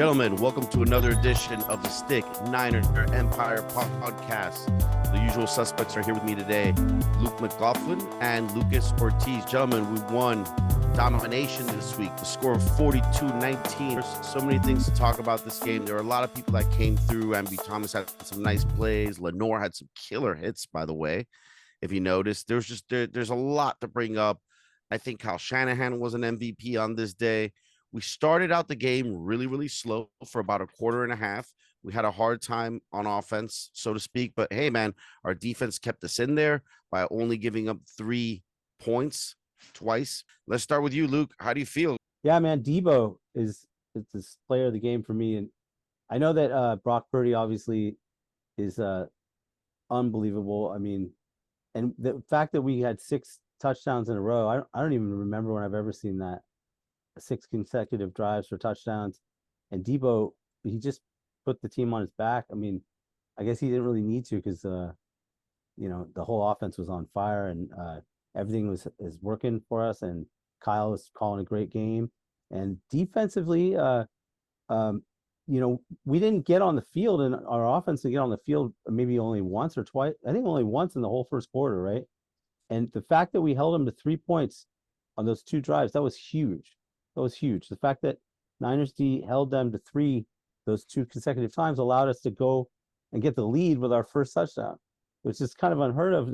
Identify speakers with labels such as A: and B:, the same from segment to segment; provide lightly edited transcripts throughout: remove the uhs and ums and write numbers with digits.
A: Gentlemen, welcome to another edition of the Stick Niner Empire podcast. The usual suspects are here with me today, Luke McLaughlin and Lucas Ortiz. Gentlemen, we won domination this week. The score of 42-19. There's so many things to talk about this game. There are a lot of people that came through. Amby Thomas had some nice plays. Lenore had some killer hits, by the way. If you noticed, there's a lot to bring up. I think Kyle Shanahan was an MVP on this day. We started out the game really, really slow for about a quarter and a half. We had a hard time on offense, so to speak. But hey, man, our defense kept us in there by only giving up 3 points twice. Let's start with you, Luke. How do you feel?
B: Yeah, man, Debo is this player of the game for me. And I know that Brock Purdy obviously is unbelievable. I mean, and the fact that we had 6 touchdowns in a row, I don't even remember when I've ever seen that. 6 consecutive drives for touchdowns. And Debo, he just put the team on his back. I mean, I guess he didn't really need to because, the whole offense was on fire and everything is working for us. And Kyle is calling a great game. And defensively, we didn't get on the field, and our offense didn't get on the field maybe only once or twice. I think only once in the whole first quarter, right? And the fact that we held them to 3 points on those 2 drives, that was huge. That was huge. The fact that Niners D held them to 3 those 2 consecutive times allowed us to go and get the lead with our first touchdown, which is kind of unheard of.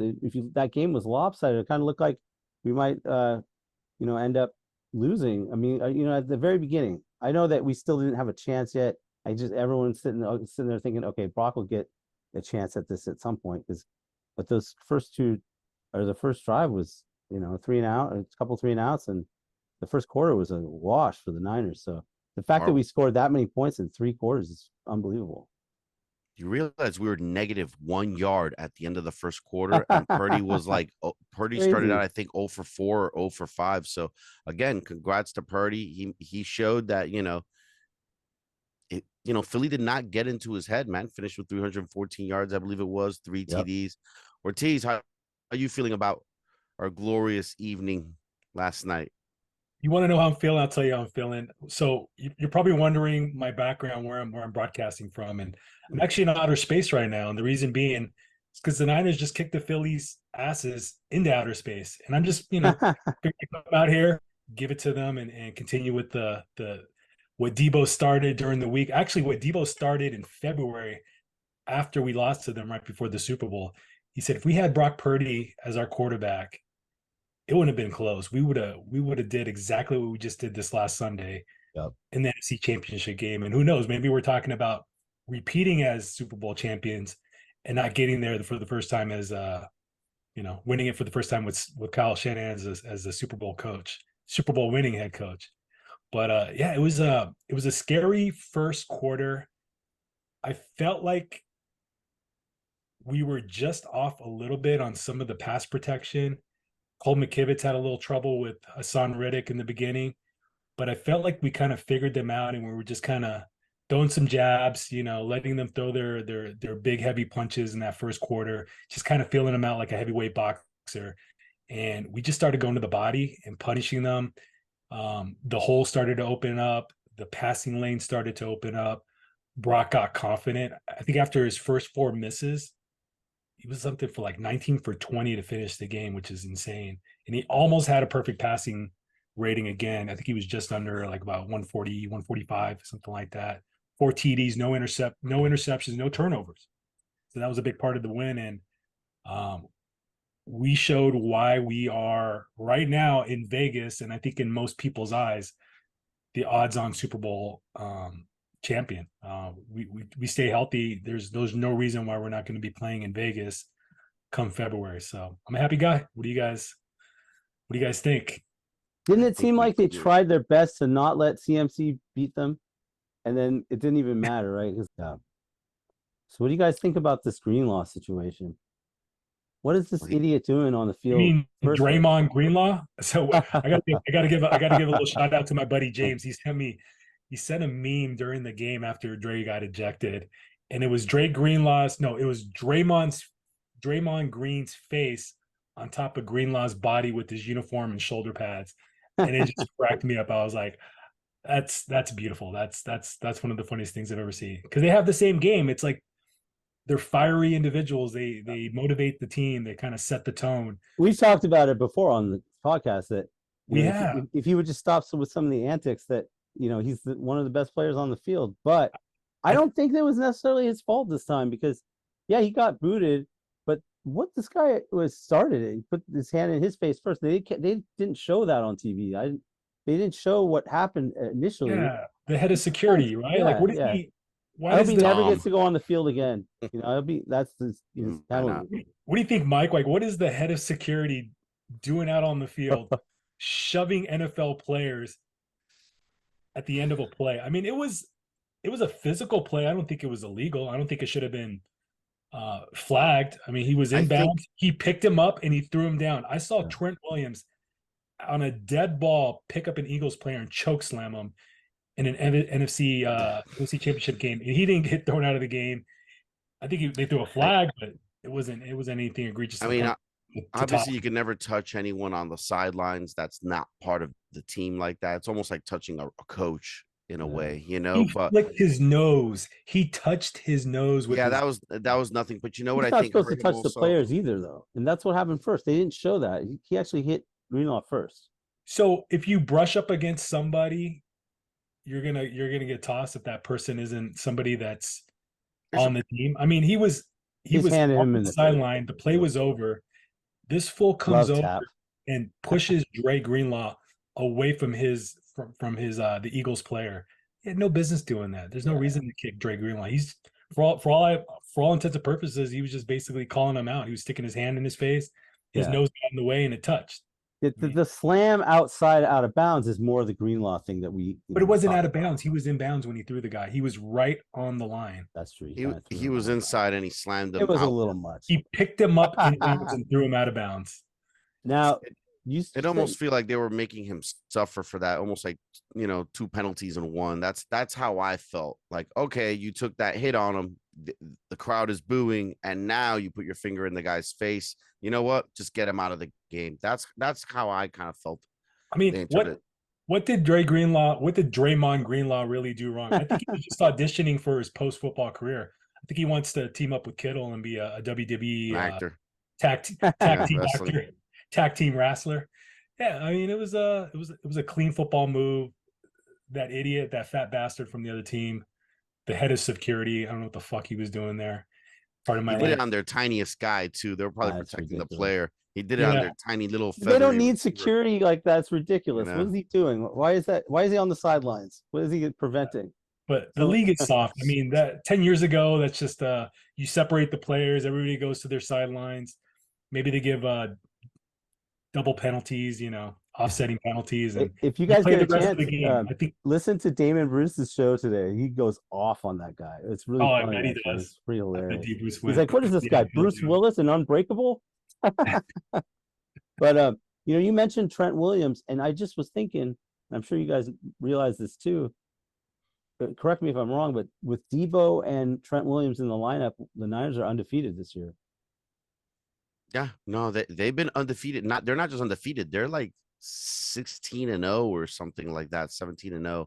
B: That game was lopsided, it kind of looked like we might, end up losing. I mean, at the very beginning, I know that we still didn't have a chance yet. Everyone's sitting there thinking, okay, Brock will get a chance at this at some point. But those first 2, or the first drive was, 3 and out, a couple 3 and outs, and the first quarter was a wash for the Niners. So the fact that we scored that many points in 3 quarters is unbelievable.
A: You realize we were -1 yard at the end of the first quarter, and Purdy was like, Purdy started out, I think, 0 for 4 or 0 for 5. So again, congrats to Purdy. He showed that, Philly did not get into his head, man. Finished with 314 yards, I believe it was, 3 TDs. Ortiz, how are you feeling about our glorious evening last night?
C: You want to know how I'm feeling? I'll tell you how I'm feeling. So you're probably wondering my background, where I'm broadcasting from, and I'm actually in outer space right now. And the reason being is because the Niners just kicked the Phillies' asses into outer space, and I'm just figuring out here, give it to them, and continue with the what Debo started during the week. Actually, what Debo started in February after we lost to them right before the Super Bowl. He said, if we had Brock Purdy as our quarterback, it wouldn't have been close. We would have did exactly what we just did this last Sunday in the NFC Championship game. And who knows, maybe we're talking about repeating as Super Bowl champions and not getting there for the first time as winning it for the first time with Kyle Shanahan as the Super Bowl coach, Super Bowl winning head coach. But it was a scary first quarter. I felt like we were just off a little bit on some of the pass protection. Cole McKivitz had a little trouble with Hassan Reddick in the beginning, but I felt like we kind of figured them out, and we were just kind of throwing some jabs, letting them throw their big heavy punches in that first quarter, just kind of feeling them out like a heavyweight boxer. And we just started going to the body and punishing them. The hole started to open up. The passing lane started to open up. Brock got confident. I think after his first 4 misses, he was something for like 19 for 20 to finish the game, which is insane. And he almost had a perfect passing rating again. I think he was just under like about 140, 145, something like that. 4 TDs, no interceptions, no turnovers. So that was a big part of the win. And we showed why we are right now in Vegas, and I think in most people's eyes, the odds-on Super Bowl champion. We stay healthy. There's no reason why we're not going to be playing in Vegas come February. So I'm a happy guy. What do you guys think?
B: Didn't it seem like they tried their best to not let CMC beat them, and then it didn't even matter, right? So what do you guys think about this Greenlaw situation? What is this idiot doing on the field?
C: You mean DreyMond Greenlaw? So I gotta give a little shout out to my buddy James. He sent a meme during the game after Drey got ejected, and it was Drey Greenlaw's. No, it was DreyMond Green's face on top of Greenlaw's body with his uniform and shoulder pads, and it just cracked me up. I was like, That's beautiful. That's one of the funniest things I've ever seen, because they have the same game. It's like they're fiery individuals. They motivate the team. They kind of set the tone.
B: We've talked about it before on the podcast that
C: We
B: know,
C: have.
B: if he would just stop with some of the antics that he's one of the best players on the field. But I don't think that was necessarily his fault this time because yeah, he got booted. But what this guy was started it, he put his hand in his face first. They didn't show that on TV. They didn't show what happened initially.
C: Yeah, the head of security, right? Like, what is he?
B: I hope he never gets to go on the field again. That's his penalty.
C: What do you think, Mike? Like, what is the head of security doing out on the field, shoving NFL players at the end of a play? I mean, it was a physical play. I don't think it was illegal. I don't think it should have been flagged. I mean, he was inbound. He picked him up and he threw him down. I saw Trent Williams on a dead ball pick up an Eagles player and choke slam him in an NFC championship game, and he didn't get thrown out of the game. I think they threw a flag, but it wasn't anything egregious.
A: I mean, obviously you can never touch anyone on the sidelines that's not part of the team like that. It's almost like touching a coach in a way,
C: He
A: but
C: flicked his nose. He touched his nose with
A: that was nothing. But you know what
B: He's
A: I
B: not
A: think
B: supposed to touch the players either, though, and that's what happened first. They didn't show that. He actually hit Greenlaw first.
C: So if you brush up against somebody, you're gonna get tossed if that person isn't somebody that's on the team. I mean, he was on the sideline. The play was over. This fool comes over and pushes Drey Greenlaw away from the Eagles player. He had no business doing that. There's no reason to kick Drey Greenlaw. He's for all intents and purposes, he was just basically calling him out. He was sticking his hand in his face, his nose got in the way, and it touched.
B: The slam outside out of bounds is more the Greenlaw thing that we.
C: But it wasn't out of bounds. He was in bounds when he threw the guy. He was right on the line.
B: That's true.
A: He was inside and he slammed him.
B: It was a little much.
C: He picked him up in bounds and threw him out of bounds.
B: Now,
A: it almost feel like they were making him suffer for that, almost like 2 penalties in one. That's how I felt. Like, okay, you took that hit on him. The crowd is booing, and now you put your finger in the guy's face. You know what? Just get him out of the game. That's how I kind of felt.
C: I mean, what did DreyMond Greenlaw really do wrong? I think he was just auditioning for his post football career. I think he wants to team up with Kittle and be a WWE
A: actor,
C: tag team actor, tag team wrestler. Yeah, I mean, it was a clean football move. That idiot, that fat bastard from the other team, the head of security, I don't know what the fuck he was doing there. Part of my
A: he did it on their tiniest guy too. They were probably protecting the player. He did it on their tiny little.
B: They don't need security like that. It's ridiculous. What is he doing? Why is that? Why is he on the sidelines? What is he preventing?
C: But the league is soft. I mean, that 10 years ago, that's just you separate the players. Everybody goes to their sidelines. Maybe they give double penalties, offsetting penalties. And
B: if you guys get a chance, I think listen to Damon Bruce's show today. He goes off on that guy. It's really funny.
C: I bet he does.
B: It's pretty hilarious.
C: He's
B: like, what is this guy? Bruce Willis and Unbreakable? But you mentioned Trent Williams, and I just was thinking, I'm sure you guys realize this too. But correct me if I'm wrong, but with Debo and Trent Williams in the lineup, the Niners are undefeated this year.
A: Yeah, no, they've been undefeated. They're not just undefeated. They're like 16-0 or something like that, 17-0,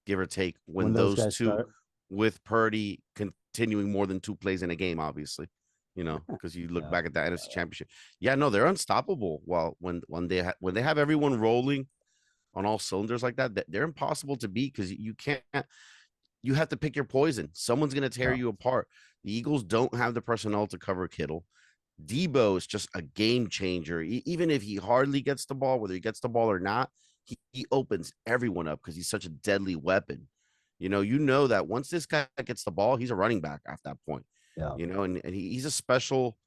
A: give or take. When those two start. With Purdy continuing more than 2 plays in a game, obviously, because you look back at that NFC Championship. Yeah, no, they're unstoppable. Well, when they have everyone rolling on all cylinders like that, they're impossible to beat because you can't. You have to pick your poison. Someone's going to tear you apart. The Eagles don't have the personnel to cover Kittle. Debo is just a game changer. Even if he hardly gets the ball, whether he gets the ball or not, he opens everyone up because he's such a deadly weapon. You know that once this guy gets the ball, he's a running back at that point. Yeah. And he's a special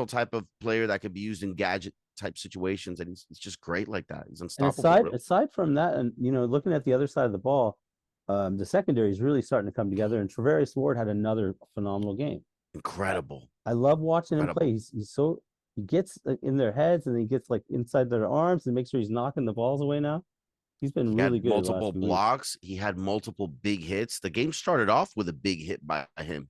A: type of player that could be used in gadget type situations, and he's just great like that. He's unstoppable.
B: Aside from that, and looking at the other side of the ball, the secondary is really starting to come together, and Travarius Ward had another phenomenal game.
A: Incredible.
B: I love watching him play. He gets in their heads, and he gets like inside their arms and makes sure he's knocking the balls away now. He's been really good.
A: Multiple blocks. He had multiple big hits. The game started off with a big hit by him.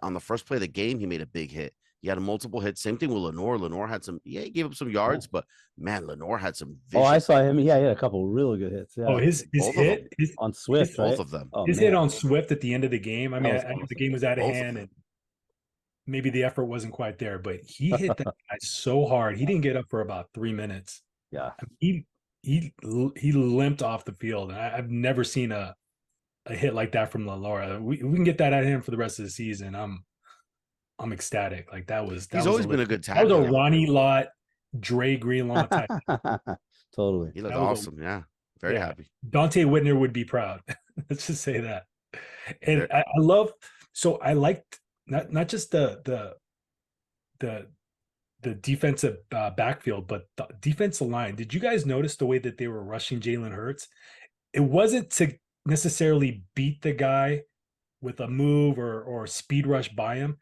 A: On the first play of the game, he made a big hit. He had multiple hits. Same thing with Lenore. Lenore had some, he gave up some yards, but man, Lenore had some
B: Oh, I
A: vicious,
B: saw him. Yeah, he had a couple really good hits.
C: Oh,
B: Yeah,
C: his
A: both of them.
C: hit,
B: on Swift,
A: both
B: right?
A: of them.
B: Oh
C: his hit
B: man,
C: on Swift at the end of the game. I mean,
B: was
C: I know the
B: awesome.
C: game was out of
A: Both of
C: hand
A: them.
C: and maybe the effort wasn't quite there, but he hit that guy so hard. He didn't get up for about 3 minutes.
B: Yeah,
C: I mean, he limped off the field. And I've never seen a hit like that from Laura. We can get that out of him for the rest of the season. I'm ecstatic. Like that was
A: He's always been a good
C: that was a
A: tackler.
C: Ronnie Lott, Drey Greenlaw type.
B: totally.
A: He looked
C: That was
A: awesome. Yeah. Very happy.
C: Dante Whitner would be proud. Let's just say that. And
A: Very-
C: I love, so I liked not just the defensive backfield, but the defensive line. Did you guys notice the way that they were rushing Jalen Hurts? It wasn't to necessarily beat the guy with a move or speed rush by him.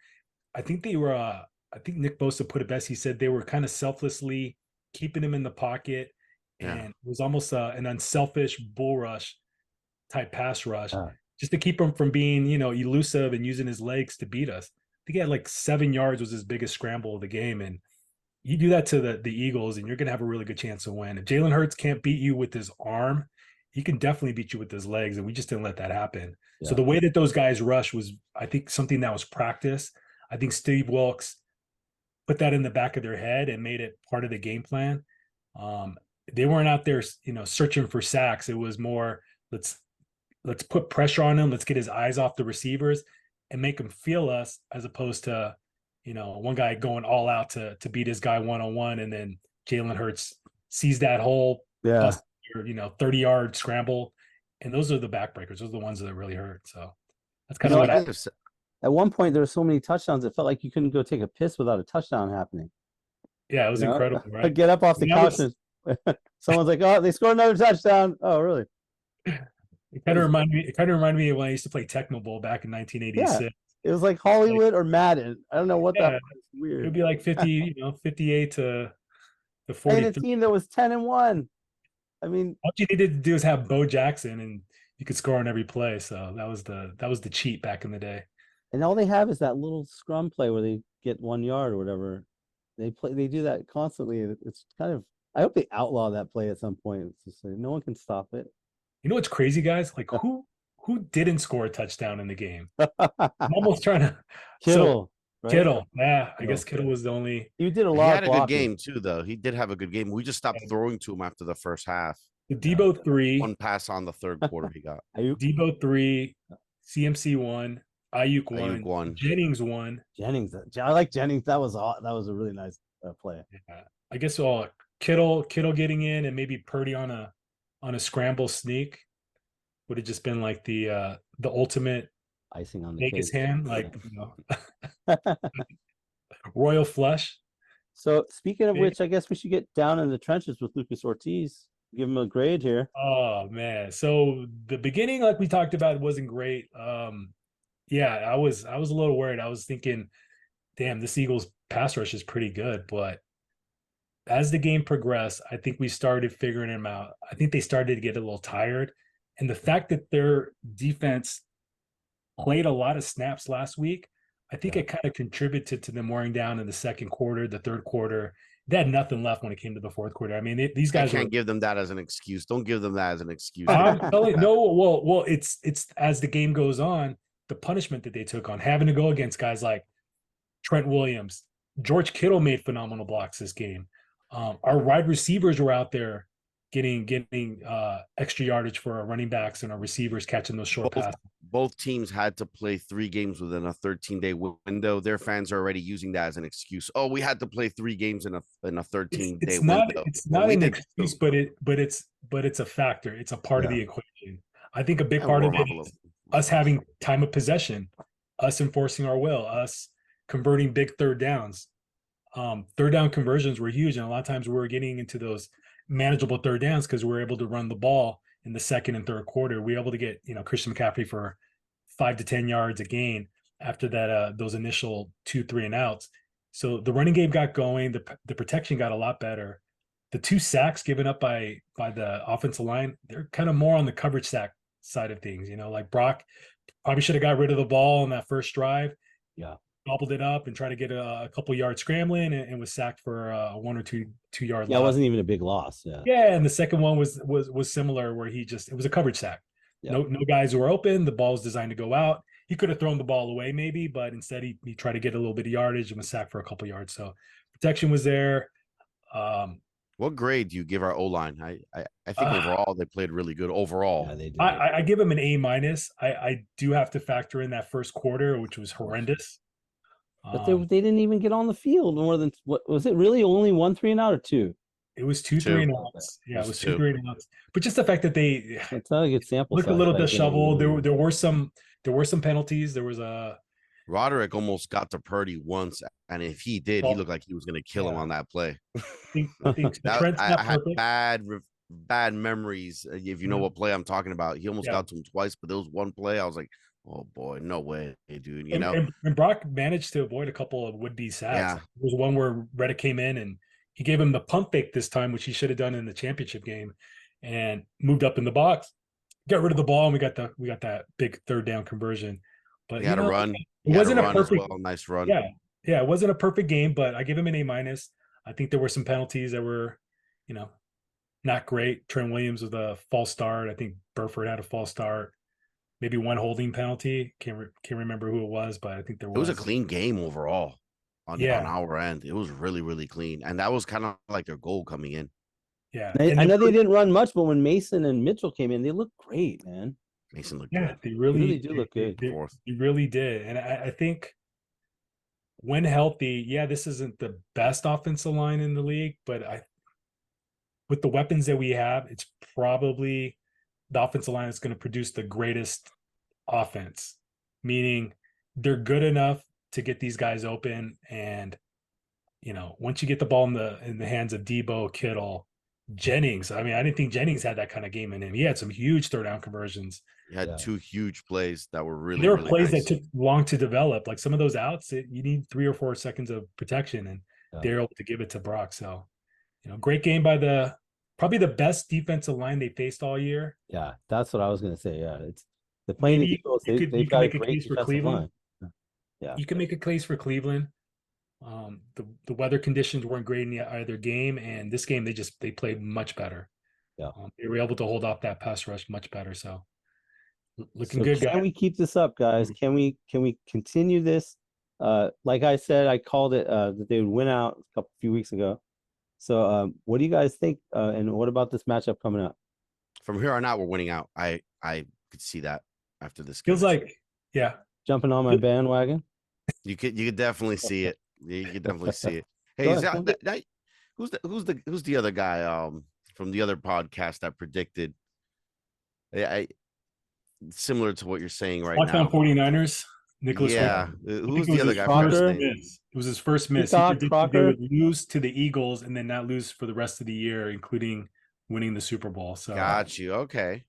C: I think they were. I think Nick Bosa put it best. He said they were kind of selflessly keeping him in the pocket, and
A: Yeah.
C: it was almost an unselfish bull rush type pass rush,
B: Ah.
C: just to keep him from being, elusive and using his legs to beat us. I think he had like 7 yards was his biggest scramble of the game, and you do that to the Eagles, and you're going to have a really good chance to win. If Jalen Hurts can't beat you with his arm, he can definitely beat you with his legs, and we just didn't let that happen.
B: Yeah.
C: So the way that those guys rush was, I think, something that was practiced. I think Steve Wilkes put that in the back of their head and made it part of the game plan. They weren't out there, searching for sacks. It was more, let's put pressure on him. Let's get his eyes off the receivers and make him feel us, as opposed to, one guy going all out to beat his guy one-on-one, and then Jalen Hurts sees that hole,
B: Yeah,
C: 30-yard scramble. And those are the backbreakers. Those are the ones that really hurt. So that's kind
B: You
C: of
B: know,
C: what
B: at one point there were so many touchdowns, it felt like you couldn't go take a piss without a touchdown happening.
C: it was
B: You know?
C: incredible,
B: Like,
C: right?
B: get up off the
C: That
B: couch
C: was-
B: and someone's like, "Oh, they scored another touchdown." Oh, really?
C: It kind of reminded me of when I used to play Tecmo Bowl back in 1986.
B: It was like Hollywood or Madden. I don't know what
C: Yeah,
B: that was.
C: It
B: Weird.
C: would be like 58 to
B: Playing a
C: 40.
B: team that was 10-1. I mean,
C: All you needed to do is have Bo Jackson, and you could score on every play. So that was the cheat back in the day.
B: and all they have is that little scrum play where they get 1 yard or whatever. They do that constantly. It's kind of, I hope they outlaw that play at some point. It's just like, no one can stop it.
C: You know what's crazy, guys? Like who didn't score a touchdown in the game? I'm almost trying to.
B: Kittle. right?
C: Kittle, yeah. I
B: Kittle.
C: guess Kittle was the only.
B: You did a
A: He
B: lot
A: had
B: of
A: a good
B: blocking.
A: game too, though. He did have a good game. We just stopped
C: Yeah.
A: throwing to him after the first half.
C: The Debo 3,
A: One pass on the third quarter he got.
C: Debo 3, CMC 1, Ayuk 1,
A: Ayuk 1.
C: Jennings 1.
B: Jennings. I like Jennings. That was a really nice play.
C: Yeah. I guess Kittle getting in, and maybe Purdy on a scramble sneak would have just been like the ultimate
B: Icing on the
C: Vegas
B: cake.
C: hand, like royal flush.
B: So speaking of
C: Yeah.
B: which, I guess we should get down in the trenches with Lucas Ortiz. Give him a grade here.
C: Oh man. So the beginning, like we talked about, wasn't great. Yeah, I was a little worried. I was thinking, damn, this Eagles pass rush is pretty good. But as the game progressed, I think we started figuring him out. I think they started to get a little tired. And the fact that their defense played a lot of snaps last week, I think it kind of contributed to them wearing down in the second quarter, the third quarter. They had nothing left when it came to the fourth quarter. I mean, these
A: I
C: guys
A: can't give them that as an excuse. Don't give them that as an excuse.
C: I'm telling no. Well, it's as the game goes on, the punishment that they took on having to go against guys like Trent Williams, George Kittle made phenomenal blocks this game. Our wide receivers were out there getting extra yardage for our running backs and our receivers catching those short passes.
A: Both teams had to play 3 games within a 13-day window. Their fans are already using that as an excuse. Oh, we had to play 3 games in a 13-day window.
C: It's not
A: We
C: an
A: did
C: excuse,
A: too.
C: but it's a factor. It's a part of the equation. I think a big
A: Yeah,
C: part of
A: we're
C: it is us having time of possession, us enforcing our will, us converting big third downs. Third down conversions were huge, and a lot of times we were getting into those manageable third downs because we were able to run the ball in the second and third quarter. We were able to get Christian McCaffrey for 5 to 10 yards a gain after that those initial 2, 3 and outs. So the running game got going. The protection got a lot better. The 2 sacks given up by the offensive line, they're kind of more on the coverage sack side of things. Like Brock probably should have got rid of the ball on that first drive.
B: Yeah.
C: gobbled it up and tried to get a couple yards scrambling and was sacked for a 1 or 2 yard
B: Yeah, it
C: loss.
B: wasn't even a big loss. Yeah.
C: Yeah, and the second one was similar where it was a coverage sack.
B: Yeah.
C: No guys were open. The ball was designed to go out. He could have thrown the ball away maybe, but instead he tried to get a little bit of yardage and was sacked for a couple yards. So protection was there.
A: What grade do you give our O-line? I think overall they played really good overall.
B: Yeah, they did.
C: I give him an A-. I do have to factor in that first quarter, which was horrendous.
B: But they didn't even get on the field more than what was it really only 1 3-and-out or 2?
C: It was 2 3-and-outs. Yeah, it was 2 3-and-outs. But just the fact that they
B: it's not a good sample
C: looked
B: size,
C: a little
B: but,
C: disheveled. There were some penalties. There was a
A: Roderick almost got to Purdy once, and if he did, he looked like he was going to kill him on that play.
C: I think
A: I had bad memories. If you know what play I'm talking about, he almost got to him twice, but there was one play I was like, oh boy, no way, dude. You know,
C: and Brock managed to avoid a couple of would-be sacks.
A: Yeah.
C: There was one where Reddick came in and he gave him the pump fake this time, which he should have done in the championship game, and moved up in the box, got rid of the ball, and we got that big third down conversion. But
A: he had a run.
C: It wasn't a perfect,
A: nice run.
C: Yeah, it wasn't a perfect game, but I give him an A-. I think there were some penalties that were, not great. Trent Williams with a false start. I think Burford had a false start. Maybe one holding penalty. Can't remember who it was, but I think there was.
A: It was a clean game overall on our end. It was really, really clean. And that was kind of like their goal coming in.
C: Yeah.
B: I know they didn't run much, but when Mason and Mitchell came in, they looked great, man.
A: Mason looked
C: good.
A: They
C: really
B: do look good.
C: They really did. And I think when healthy, this isn't the best offensive line in the league, but with the weapons that we have, it's probably the offensive line that's going to produce the greatest offense, meaning they're good enough to get these guys open. And, once you get the ball in the hands of Debo, Kittle, Jennings. I mean, I didn't think Jennings had that kind of game in him. He had some huge third down conversions.
A: He had 2 huge plays that were really,
C: there were
A: really
C: plays
A: nice.
C: that took long to develop. Like some of those outs, you need 3 or 4 seconds of protection, and they're able to give it to Brock. So, great game by probably the best defensive line they faced all year.
B: Yeah, that's what I was going to say. Yeah, it's the playing the Eagles. They've got a great defensive line. Yeah,
C: you can make a case for Cleveland. The weather conditions weren't great in either game, and this game they played much better.
B: Yeah,
C: they were able to hold off that pass rush much better. So looking good.
B: Can we keep this up, guys? Can we continue this? Like I said, I called it that they would win out a few weeks ago. So what do you guys think? And what about this matchup coming up?
A: From here on out, we're winning out. I could see that after this game.
C: Feels like
B: jumping on my bandwagon.
A: You could definitely see it. You could definitely see it. Hey, who's the other guy from the other podcast that predicted similar to what you're saying right now?
C: 49ers. Nicholas.
A: Yeah. Who's the other guy?
C: It was his first miss. He predicted they would lose to the Eagles and then not lose for the rest of the year, including winning the Super Bowl. So
A: got you. Okay.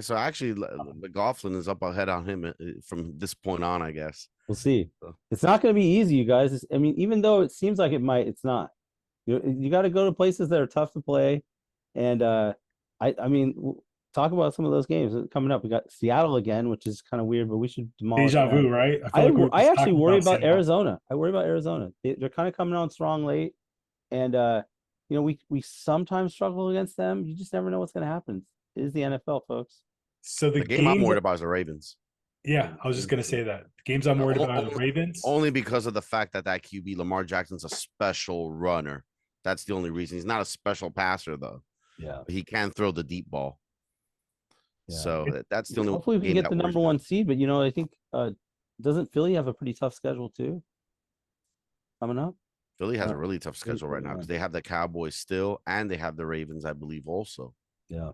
A: So actually, McLaughlin is up ahead on him from this point on, I guess.
B: We'll see. It's not going to be easy, you guys. I mean, even though it seems like it might, it's not. You got to go to places that are tough to play, and I mean, talk about some of those games coming up. We got Seattle again, which is kind of weird, but we should demolish
C: deja vu, right?
B: I actually worry about Arizona. I worry about Arizona. They're kind of coming on strong late, and we sometimes struggle against them. You just never know what's going to happen. It is the NFL, folks.
C: So
A: the game I'm worried about is the Ravens.
C: Yeah, I was just going to say that. The games I'm worried about are the Ravens.
A: Only because of the fact that QB, Lamar Jackson's a special runner. That's the only reason. He's not a special passer, though.
B: Yeah.
A: But he can throw the deep ball. Yeah. So that's the only.
B: Hopefully we can get the number 1 seed, but I think doesn't Philly have a pretty tough schedule too coming up?
A: Philly has a really tough schedule right now because they have the Cowboys still, and they have the Ravens, I believe, also.
B: Yeah.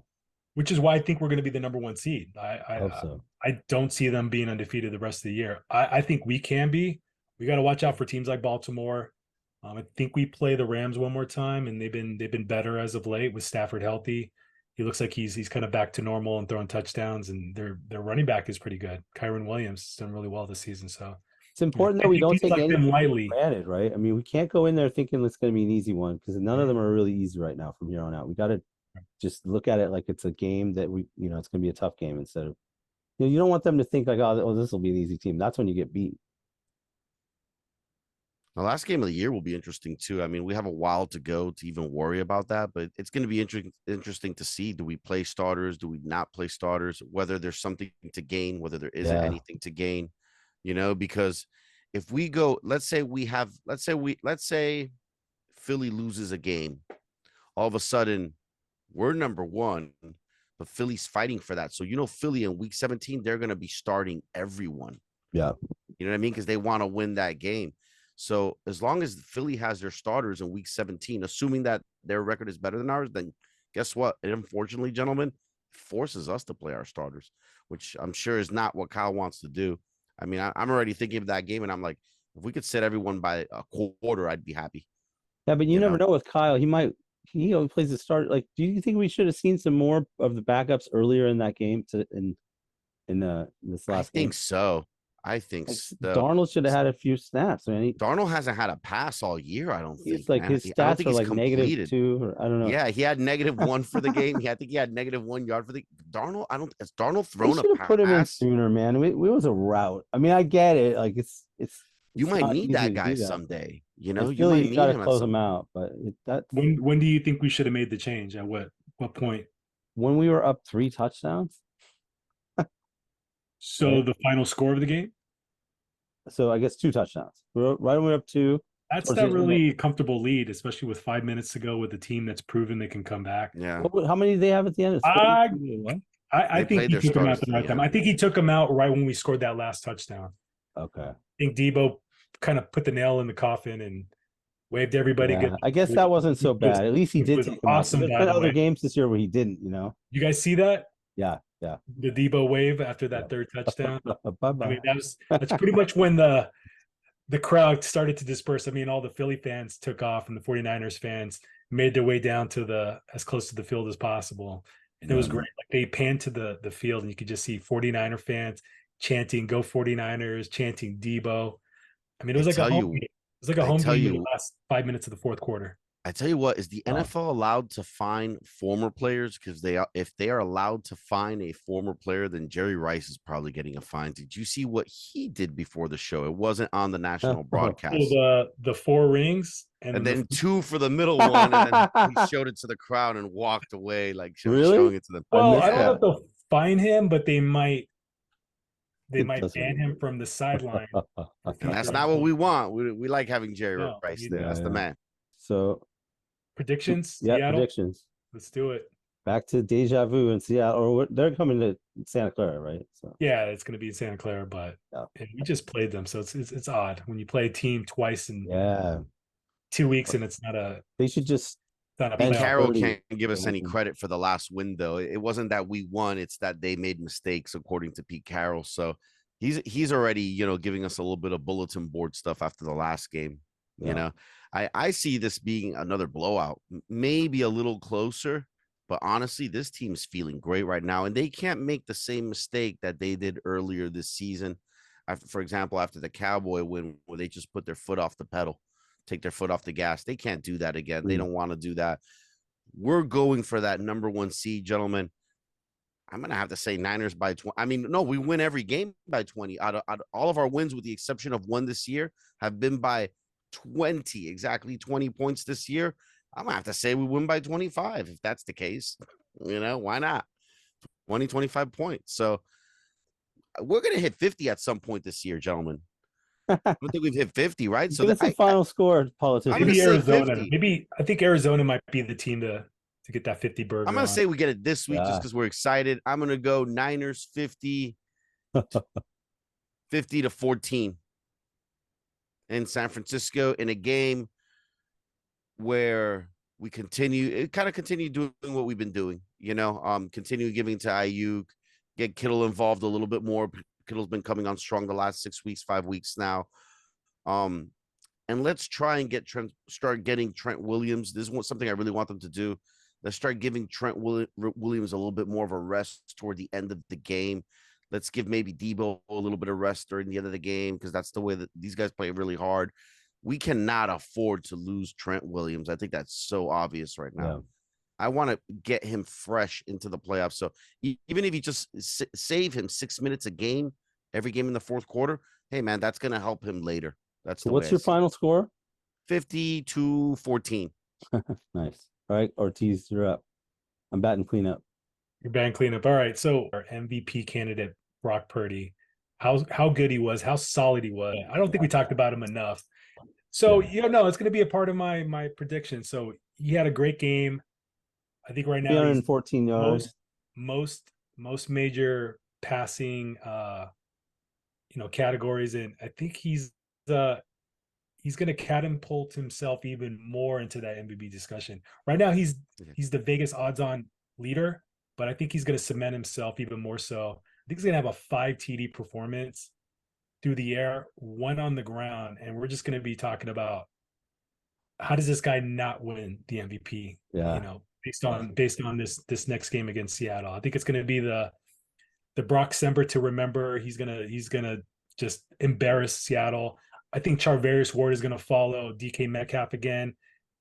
C: Which is why I think we're going to be the number 1 seed.
B: I hope so.
C: I don't see them being undefeated the rest of the year. I think we can be. We got to watch out for teams like Baltimore. I think we play the Rams one more time, and they've been better as of late with Stafford healthy. He looks like he's kind of back to normal and throwing touchdowns, and their running back is pretty good. Kyron Williams has done really well this season. So
B: it's important that we don't take anything
C: lightly.
B: Granted, right? I mean, we can't go in there thinking it's going to be an easy one because none of them are really easy right now from here on out. We got to just look at it like it's a game that it's going to be a tough game instead of, you don't want them to think like, oh, this will be an easy team. That's when you get beat.
A: The last game of the year will be interesting too. I mean, we have a while to go to even worry about that, but it's going to be interesting to see. Do we play starters? Do we not play starters? Whether there's something to gain, whether there isn't anything to gain, because if we go, let's say Philly loses a game, all of a sudden we're number one, but Philly's fighting for that. So, Philly in week 17, they're going to be starting everyone.
B: Yeah.
A: You know what I mean? Because they want to win that game. So as long as Philly has their starters in week 17, assuming that their record is better than ours, then guess what? It unfortunately, gentlemen, forces us to play our starters, which I'm sure is not what Kyle wants to do. I mean, I'm already thinking of that game, and I'm like, if we could set everyone by a quarter, I'd be happy.
B: Yeah, but you never know with Kyle. He always plays the start. Like, do you think we should have seen some more of the backups earlier in that game in this last game?
A: I think so.
B: Darnold should have had a few snaps. I mean,
A: Darnold hasn't had a pass all year. I don't think.
B: Like his stats are like -2, or I don't know.
A: Yeah, he had -1 for the game. I think he had -1 yard for the Darnold. Has Darnold thrown a pass?
B: Put him in sooner, man. We was a route. I mean, I get it. Like it's
A: you might need that guy someday. You might need
B: got to
A: him
B: close him out. But
C: when do you think we should have made the change? At what point?
B: When we were up 3 touchdowns.
C: So the final score of the game?
B: So I guess 2 touchdowns. Right when we're up 2.
C: That's not really comfortable lead, especially with 5 minutes to go with a team that's proven they can come back.
A: Yeah.
B: How many do they have at the end?
C: I think he took him out the right time. I think he took him out right when we scored that last touchdown.
B: Okay.
C: I think Debo kind of put the nail in the coffin and waved everybody.
B: Yeah, I guess that wasn't so bad. At least he did take him
C: awesome.
B: There's been other games this year where he didn't,
C: You guys see that?
B: Yeah.
C: The Debo wave after that third touchdown.
B: Bye-bye.
C: I mean, that's pretty much when the crowd started to disperse. I mean, all the Philly fans took off and the 49ers fans made their way down to as close to the field as possible. And it was great. Like they panned to the field and you could just see 49er fans chanting "Go 49ers," chanting Debo. I mean, it was like a home game. It was like a home game in the last 5 minutes of the fourth quarter.
A: I tell you what, is the NFL allowed to fine former players? Because if they are allowed to fine a former player, then Jerry Rice is probably getting a fine. Did you see what he did before the show? It wasn't on the national broadcast.
C: The 4 rings
A: and then 2 for the middle one, and then he showed it to the crowd and walked away, like showing it to them.
C: Well, I don't know if they'll fine him, but they might ban him from the sideline.
A: That's not what we want. We like having Jerry Rice there. That's the man.
B: So.
C: Predictions?
B: Yeah,
C: Seattle?
B: predictions.
C: Let's do it.
B: Back to deja vu in Seattle, or they're coming to Santa Clara, right? So
C: yeah, it's going to be in Santa Clara, but we just played them, so it's odd when you play a team twice in 2 weeks, and it's not a.
B: They should just.
A: And Carroll can't give us any credit for the last win, though. It wasn't that we won; it's that they made mistakes, according to Pete Carroll. So he's already giving us a little bit of bulletin board stuff after the last game. Yeah. I see this being another blowout, maybe a little closer, but honestly, this team's feeling great right now, and they can't make the same mistake that they did earlier this season. For example, after the Cowboy win, where they just put their foot off the pedal, take their foot off the gas. They can't do that again. They don't want to do that. We're going for that number 1 seed, gentlemen. I'm going to have to say Niners by 20. I mean, no, we win every game by 20. Out of all of our wins, with the exception of one this year, have been by 20, exactly 20 points this year. I'm gonna have to say we win by 25 if that's the case. Why not? 25 points. So we're gonna hit 50 at some point this year, gentlemen. I don't think we've hit 50, right? So
B: that's the final score, politician.
C: Maybe Arizona. I think Arizona might be the team to get that 50 burger.
A: I'm gonna say we get it this week just because we're excited. I'm gonna go Niners 50 to 14. In San Francisco, in a game where we continue doing what we've been doing, continue giving to Ayuk, get Kittle involved a little bit more. Kittle's been coming on strong the last 6 weeks, 5 weeks now. And let's try and start getting Trent Williams. This is something I really want them to do. Let's start giving Trent Williams a little bit more of a rest toward the end of the game. Let's give maybe Debo a little bit of rest during the end of the game, because that's the way that these guys play really hard. We cannot afford to lose Trent Williams. I think that's so obvious right now. Yeah. I want to get him fresh into the playoffs. So even if you just save him 6 minutes a game, every game in the fourth quarter, hey, man, that's going to help him later. That's
B: So
A: the
B: what's
A: way
B: your final score?
A: 50-14.
B: Nice. All right, Ortiz, you're up. I'm batting cleanup.
C: Your band cleanup. All right. So our MVP candidate, Brock Purdy, how good he was, how solid he was. I don't think we talked about him enough. So it's going to be a part of my prediction. So he had a great game. I think right now he's
B: 314 yards.
C: most major passing categories, and I think he's going to catapult himself even more into that MVP discussion. Right now he's the Vegas odds-on leader, but I think he's going to cement himself even more so. I think he's going to have a 5 TD performance through the air, 1 on the ground, and we're just going to be talking about how does this guy not win the MVP?
B: Yeah.
C: Based on this next game against Seattle. I think it's going to be the Brock Sember to remember. He's gonna just embarrass Seattle. I think Charvarius Ward is going to follow DK Metcalf again.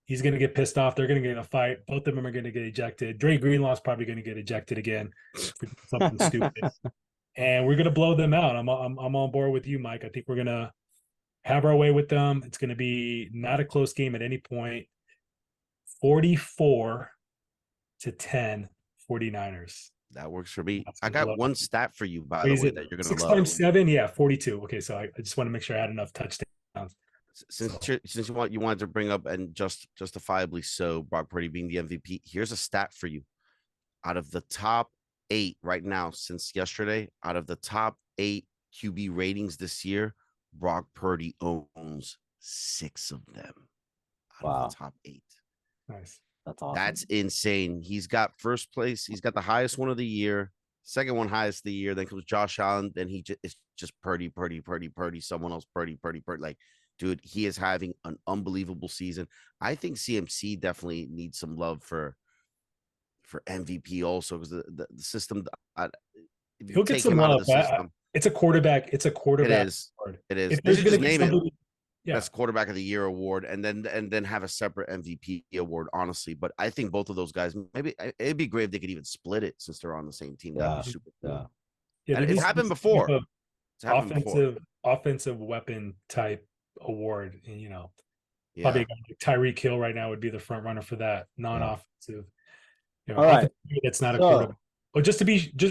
C: He's going to get pissed off. They're going to get in a fight. Both of them are going to get ejected. Drey Greenlaw is probably going to get ejected again for something stupid. And we're going to blow them out. I'm on board with you, Mike. I think we're going to have our way with them. It's going to be not a close game at any point. 44-10, 49ers.
A: That works for me. I got one stat for you, by the way, that you're going to love.
C: 6 times 7, yeah, 42. Okay, so I just want to make sure I had enough touchdowns.
A: Since you wanted to bring up, and justifiably so, Brock Purdy being the MVP, here's a stat for you. Out of the top 8 right now, since yesterday, out of the top 8 QB ratings this year, Brock Purdy owns 6 of them. Out of the top 8.
C: Nice.
B: That's awesome.
A: That's insane. He's got first place. He's got the highest one of the year. Second one highest of the year. Then comes Josh Allen. Then it's just Purdy. Someone else, Purdy. Like, dude, he is having an unbelievable season. I think CMC definitely needs some love for MVP also, because the system.
C: He'll get some love. It's a quarterback. It is.
A: Award.
C: It
A: is. They should just name it. Best quarterback of the year award, and then have a separate MVP award, honestly. But I think both of those guys, maybe it'd be great if they could even split it, since they're on the same team. That'd be super cool.
C: Yeah,
A: and it's happened before.
C: Offensive weapon type award, and probably a guy like Tyreek Hill right now would be the front runner for that non-offensive.
B: All right,
C: that's not a quarterback. But just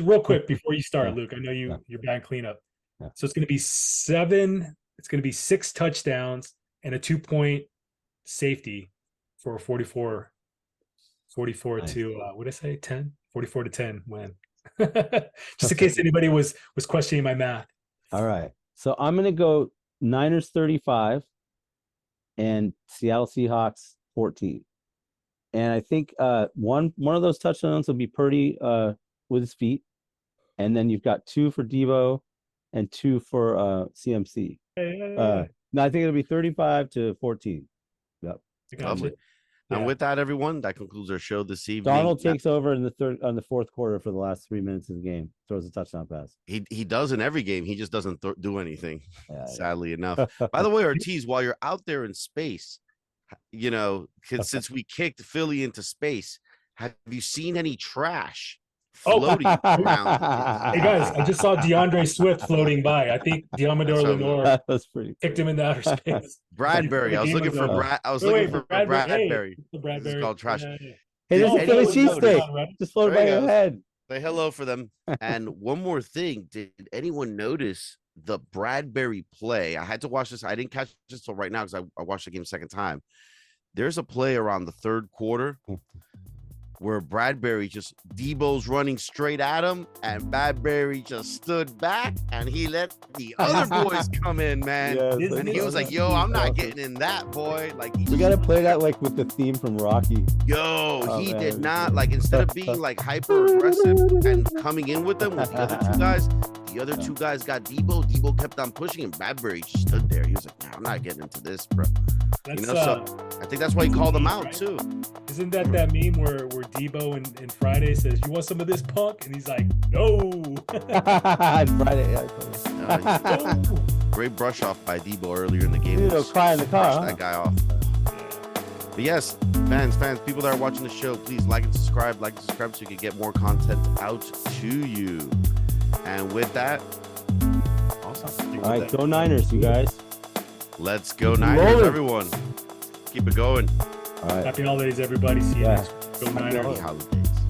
C: real quick before you start, Luke, I know you're bad cleanup.
B: Yeah.
C: So it's going to be 7. It's going to be 6 touchdowns and a 2-point safety for a 44 to what did I say? 10? 44-10 win. Just in case anybody was questioning my math.
B: All right. So I'm going to go Niners 35 and Seattle Seahawks 14. And I think one of those touchdowns will be Purdy with his feet. And then you've got 2 for Deebo and 2 for CMC. No, I think it'll be 35-14. Yep.
A: Lovely. And with that, everyone, that concludes our show this evening.
B: Donald takes over in the fourth quarter for the last 3 minutes of the game. Throws a touchdown pass.
A: He does in every game. He just doesn't do anything. Sadly enough. By the way, Ortiz, while you're out there in space, since we kicked Philly into space, have you seen any trash floating around?
C: Hey guys, I just saw DeAndre Swift floating by. I think Diamador Lenore kicked him into outer space.
A: Bradbury. I was looking for Bradbury.
C: This
A: is called trash.
B: Hey, this is Philly cheesesteak. Just floated by your head.
A: Say hello for them. And one more thing. Did anyone notice the Bradbury play? I had to watch this. I didn't catch this till right now because I watched the game a second time. There's a play around the third quarter where Bradbury Debo's running straight at him, and Bradbury just stood back and he let the other boys come in, man. And he was like, yo, I'm not getting in that, boy. Like,
B: we got to play that like with the theme from Rocky.
A: He did not, like, instead of being like hyper aggressive and coming in with them with the other two guys got Debo. Debo kept on pushing, and Bradbury just stood there. He was like, nah, I'm not getting into this, bro. So I think that's why he called him out too.
C: Isn't that meme where Debo in Friday says, "You want some of this, punk?" And he's like, "No."
B: Friday,
A: Great brush off by Debo earlier in the game.
B: Cry in the car.
A: That guy off. But yes, fans, people that are watching the show, please like and subscribe so you can get more content out to you. And with that, awesome.
B: All right, go Niners, you guys.
A: Let's go Niners,
B: rolling.
A: everyone. Keep it going.
B: All right.
C: Happy holidays, everybody. See you
B: Yeah.
C: next week. Go
B: Happy
C: Niners.
B: holidays.
A: Happy holidays.